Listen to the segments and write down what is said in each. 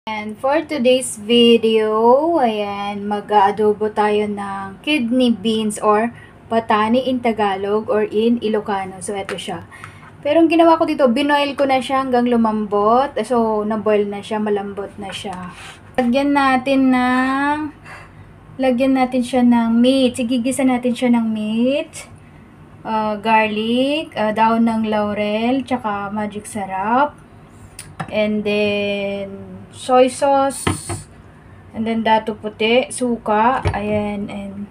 And for today's video, ayan, mag-aadobo tayo ng kidney beans or patani in Tagalog or in Ilocano. So, eto siya. Pero ang ginawa ko dito, binoil ko na siya hanggang lumambot. So, naboil na siya, malambot na siya. Lagyan natin siya ng meat. Sigigisa natin siya ng meat. Garlic, daon ng laurel, tsaka magic sarap. And then, soy sauce. And then, dato puti, suka. Ayan, and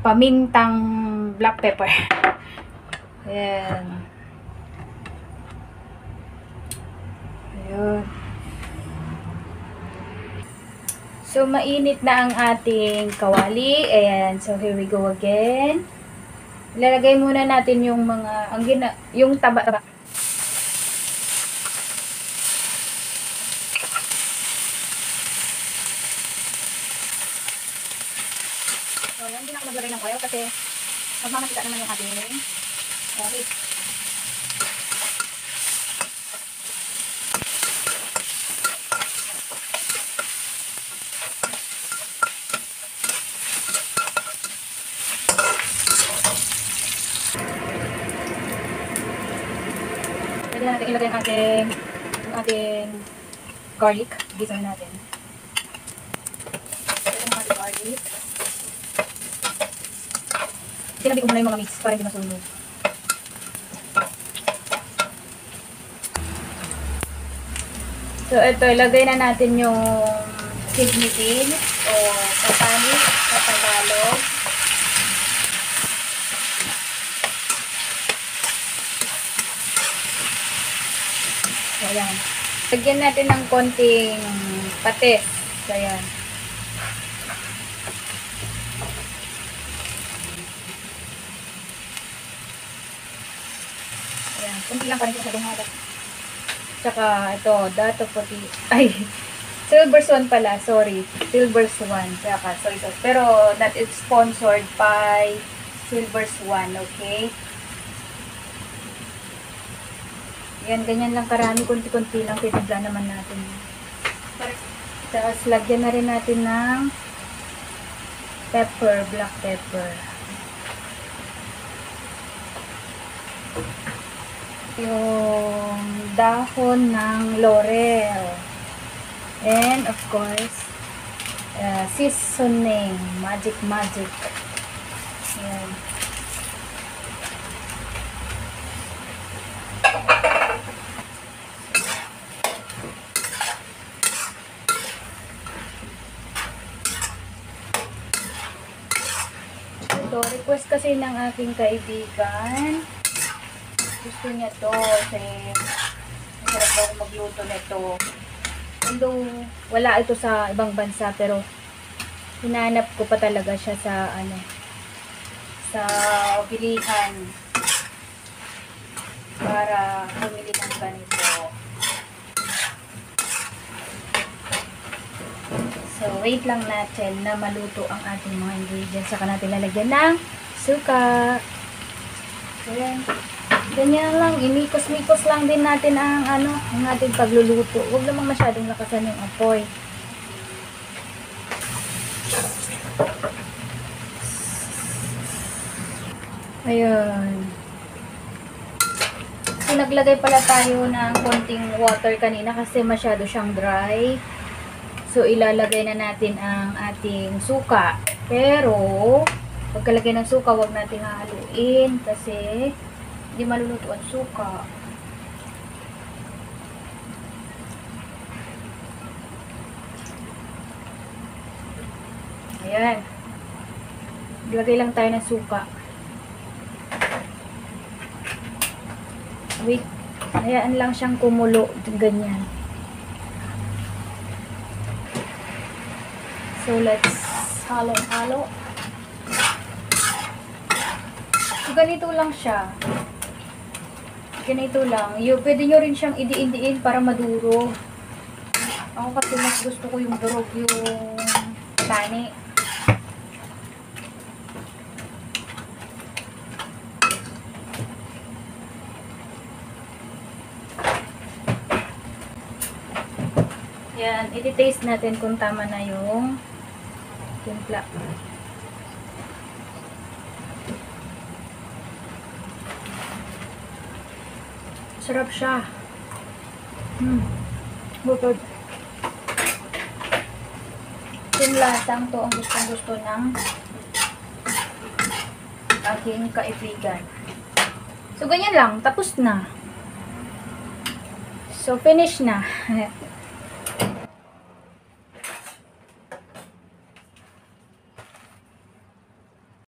pamintang black pepper. Ayan. Ayun. So, mainit na ang ating kawali. Ayan. So, here we go again. Ilalagay muna natin yung mga, yung taba-taba. So, yan, hindi na ako maglagay ng oil kasi magmamatika naman yung ating okay. Pwede natin ilagay ang ating garlic. Gisahin natin. Pwede ang ating garlic. Sinabi ko muna yung mga mix para hindi masunog. So, ito, ilagay na natin yung kidney beans o patani sa Tagalog. Ayan. Lagyan natin ng konting patis. Ayan. Ayan. Kunti lang pa rin sa dumagat. Tsaka, ito, dato puti. Ay, Silver Swan pala. Sorry. Silver Swan. Tsaka, soy sauce. Pero, that is sponsored by Silver Swan. Okay? Yan, ganyan lang karami. Kunti-kunti lang. Titibla naman natin. Tapos, lagyan na rin natin ng pepper. Black pepper. Yung dahon ng laurel. And, of course, seasoning. Magic. Yan. Ito, request kasi ng aking kaibigan. Gusto niya to kasi masarap daw magluto nito. Although wala ito sa ibang bansa pero hinanap ko pa talaga siya sa sa bilihan para bumili ng ganito. So wait lang natin na maluto ang ating mga ingredients. Saka natin lalagyan ng suka. So yan. Ganyan lang, imikos-mikos lang din natin ang ang ating pagluluto. Huwag namang masyadong lakasan yung apoy. Ayun. So, naglagay pala tayo ng konting water kanina kasi masyado siyang dry. So, ilalagay na natin ang ating suka. Pero, pagkalagay ng suka, huwag natin hahaluin kasi hindi maluluto ang suka. Ayan. Ilagay lang tayo ng suka. Wait. Hayaan lang siyang kumulo. Ganyan. So, let's halo-halo. So, ganito lang siya. Ganito lang. Pwede nyo rin siyang idiin-diin para maduro. Ako kasi mas gusto ko yung durog yung tani. Yan, iti-taste natin kung tama na yung timpla. Sarap siya. Bukod. Yung lasang to ang gustong-gusto ng aking kaibigan. So, ganyan lang. Tapos na. So, finish na.